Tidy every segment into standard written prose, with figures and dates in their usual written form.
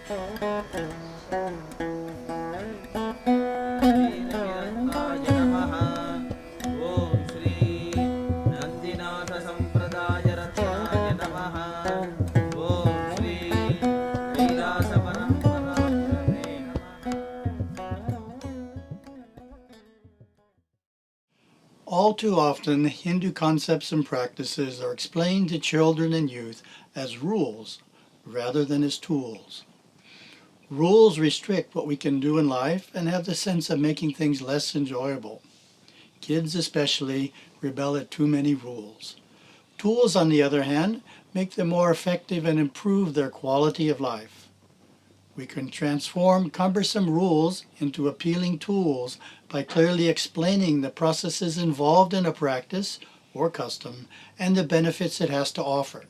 All too often, Hindu concepts and practices are explained to children and youth as rules rather than as tools. Rules restrict what we can do in life and have the sense of making things less enjoyable. Kids especially rebel at too many rules. Tools, on the other hand, make them more effective and improve their quality of life. We can transform cumbersome rules into appealing tools by clearly explaining the processes involved in a practice or custom and the benefits it has to offer.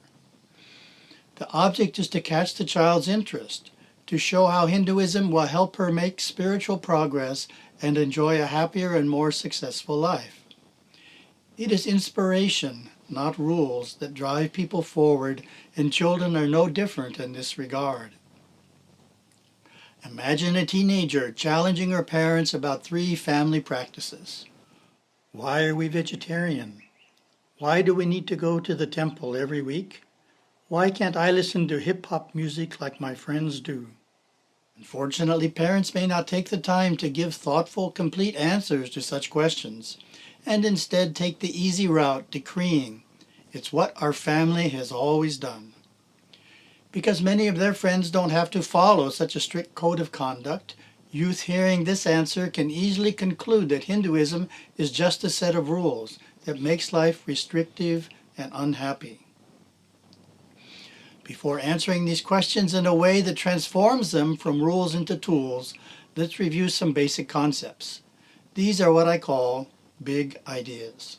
The object is to catch the child's interest, to show how Hinduism will help her make spiritual progress and enjoy a happier and more successful life. It is inspiration, not rules, that drive people forward, and children are no different in this regard. Imagine a teenager challenging her parents about 3 family practices. Why are we vegetarian? Why do we need to go to the temple every week? Why can't I listen to hip-hop music like my friends do? Unfortunately, parents may not take the time to give thoughtful, complete answers to such questions, and instead take the easy route decreeing, "It's what our family has always done." Because many of their friends don't have to follow such a strict code of conduct, youth hearing this answer can easily conclude that Hinduism is just a set of rules that makes life restrictive and unhappy. Before answering these questions in a way that transforms them from rules into tools, let's review some basic concepts. These are what I call big ideas.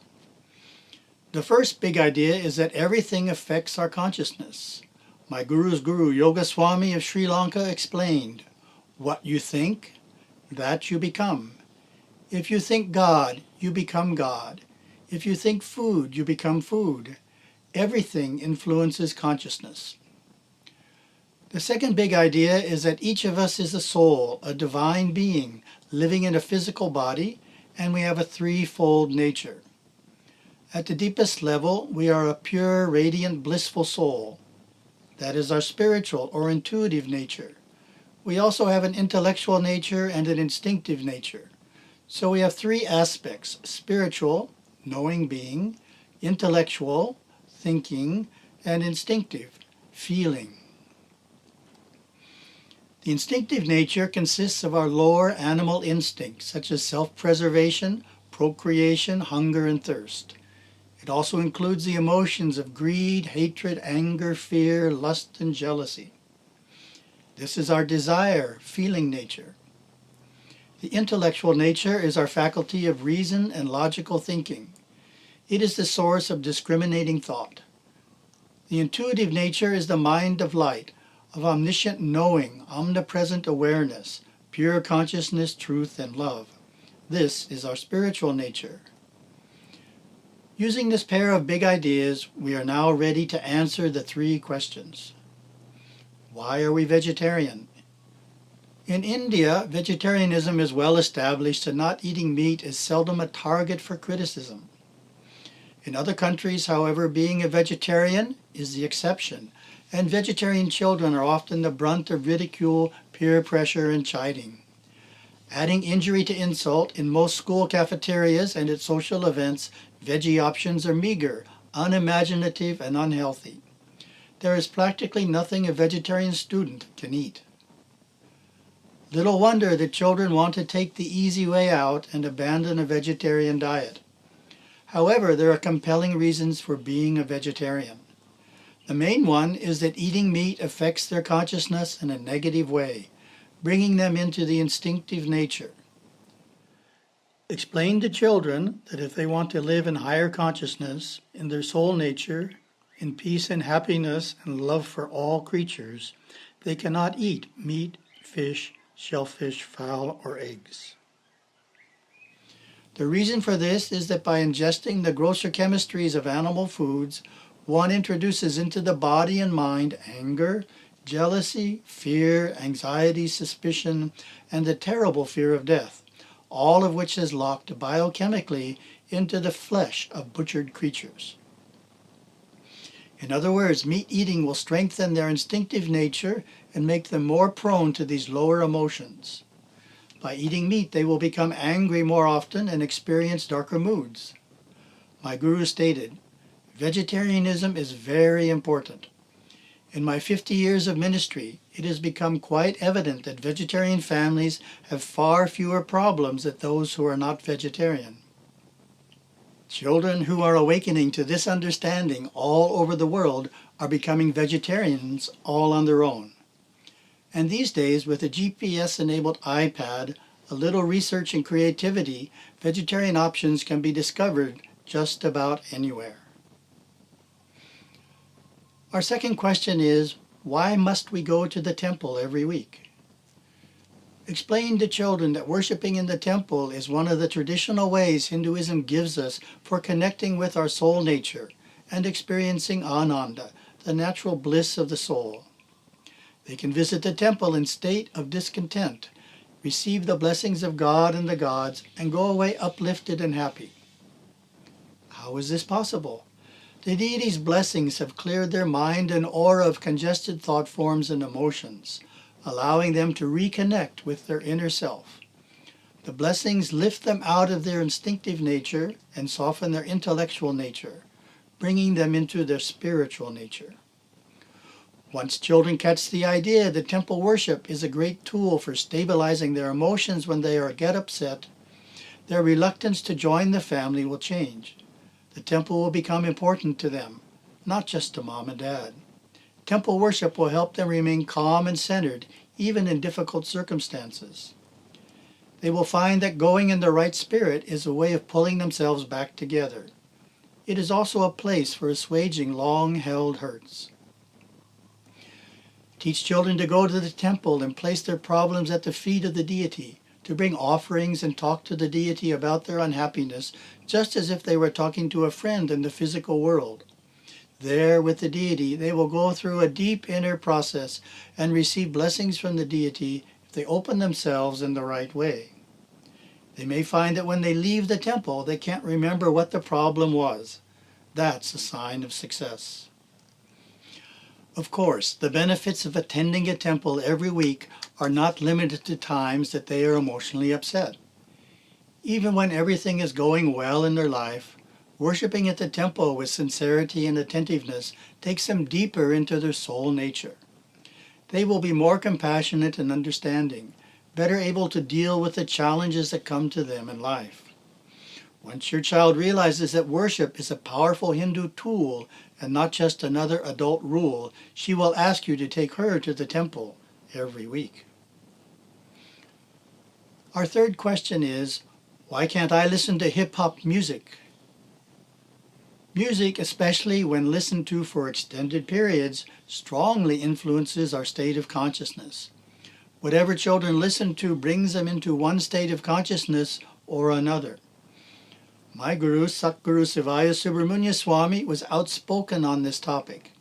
The first big idea is that everything affects our consciousness. My guru's guru, Yoga Swami of Sri Lanka, explained, "What you think, that you become. If you think God, you become God. If you think food, you become food. Everything influences consciousness." The second big idea is that each of us is a soul, a divine being, living in a physical body, and we have a threefold nature. At the deepest level, we are a pure, radiant, blissful soul. That is our spiritual or intuitive nature. We also have an intellectual nature and an instinctive nature. So we have 3 aspects: spiritual, knowing being, intellectual, thinking, and instinctive, feeling. The instinctive nature consists of our lower animal instincts, such as self-preservation, procreation, hunger, and thirst. It also includes the emotions of greed, hatred, anger, fear, lust, and jealousy. This is our desire, feeling nature. The intellectual nature is our faculty of reason and logical thinking. It is the source of discriminating thought. The intuitive nature is the mind of light, of omniscient knowing, omnipresent awareness, pure consciousness, truth, and love. This is our spiritual nature. Using this pair of big ideas, we are now ready to answer the 3 questions. Why are we vegetarian? In India, vegetarianism is well established, and not eating meat is seldom a target for criticism. In other countries, however, being a vegetarian is the exception, and vegetarian children are often the brunt of ridicule, peer pressure, and chiding. Adding injury to insult, in most school cafeterias and at social events, veggie options are meager, unimaginative, and unhealthy. There is practically nothing a vegetarian student can eat. Little wonder that children want to take the easy way out and abandon a vegetarian diet. However, there are compelling reasons for being a vegetarian. The main one is that eating meat affects their consciousness in a negative way, bringing them into the instinctive nature. Explain to children that if they want to live in higher consciousness, in their soul nature, in peace and happiness and love for all creatures, they cannot eat meat, fish, shellfish, fowl, or eggs. The reason for this is that by ingesting the grosser chemistries of animal foods, one introduces into the body and mind anger, jealousy, fear, anxiety, suspicion, and the terrible fear of death, all of which is locked biochemically into the flesh of butchered creatures. In other words, meat eating will strengthen their instinctive nature and make them more prone to these lower emotions. By eating meat, they will become angry more often and experience darker moods. My guru stated, vegetarianism is very important. In my 50 years of ministry, it has become quite evident that vegetarian families have far fewer problems than those who are not vegetarian. Children who are awakening to this understanding all over the world are becoming vegetarians all on their own. And these days, with a GPS-enabled iPad, a little research and creativity, vegetarian options can be discovered just about anywhere. Our second question is, why must we go to the temple every week? Explain to children that worshiping in the temple is one of the traditional ways Hinduism gives us for connecting with our soul nature and experiencing ananda, the natural bliss of the soul. They can visit the temple in state of discontent, receive the blessings of God and the gods, and go away uplifted and happy. How is this possible? The deities' blessings have cleared their mind and aura of congested thought forms and emotions, allowing them to reconnect with their inner self. The blessings lift them out of their instinctive nature and soften their intellectual nature, bringing them into their spiritual nature. Once children catch the idea that temple worship is a great tool for stabilizing their emotions when they get upset, their reluctance to join the family will change. The temple will become important to them, not just to mom and dad. Temple worship will help them remain calm and centered, even in difficult circumstances. They will find that going in the right spirit is a way of pulling themselves back together. It is also a place for assuaging long-held hurts. Teach children to go to the temple and place their problems at the feet of the deity, to bring offerings and talk to the deity about their unhappiness, just as if they were talking to a friend in the physical world. There, with the deity, they will go through a deep inner process and receive blessings from the deity if they open themselves in the right way. They may find that when they leave the temple, they can't remember what the problem was. That's a sign of success. Of course, the benefits of attending a temple every week are not limited to times that they are emotionally upset. Even when everything is going well in their life, worshiping at the temple with sincerity and attentiveness takes them deeper into their soul nature. They will be more compassionate and understanding, better able to deal with the challenges that come to them in life. Once your child realizes that worship is a powerful Hindu tool and not just another adult rule, she will ask you to take her to the temple every week. Our third question is, why can't I listen to hip-hop music? Music, especially when listened to for extended periods, strongly influences our state of consciousness. Whatever children listen to brings them into one state of consciousness or another. My guru, Satguru Sivaya Subramanya Swami, was outspoken on this topic.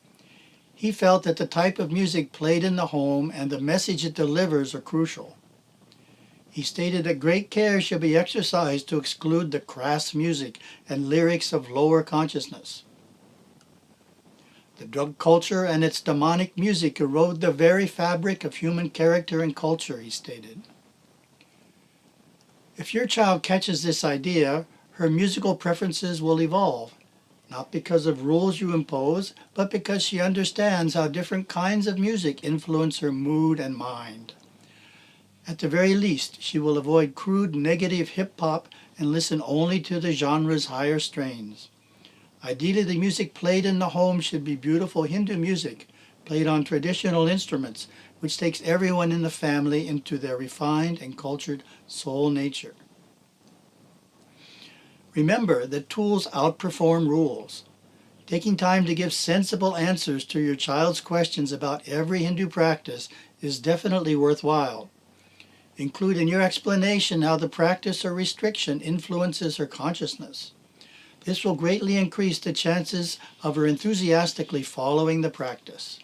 He felt that the type of music played in the home and the message it delivers are crucial. He stated that great care should be exercised to exclude the crass music and lyrics of lower consciousness. The drug culture and its demonic music erode the very fabric of human character and culture, he stated. If your child catches this idea, her musical preferences will evolve, not because of rules you impose, but because she understands how different kinds of music influence her mood and mind. At the very least, she will avoid crude negative hip-hop and listen only to the genre's higher strains. Ideally, the music played in the home should be beautiful Hindu music, played on traditional instruments, which takes everyone in the family into their refined and cultured soul nature. Remember that tools outperform rules. Taking time to give sensible answers to your child's questions about every Hindu practice is definitely worthwhile. Include in your explanation how the practice or restriction influences her consciousness. This will greatly increase the chances of her enthusiastically following the practice.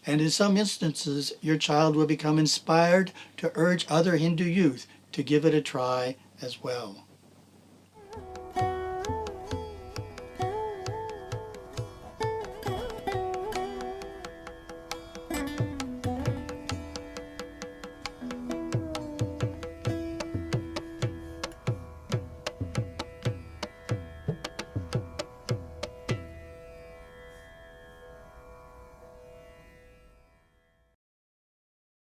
And in some instances, your child will become inspired to urge other Hindu youth to give it a try as well.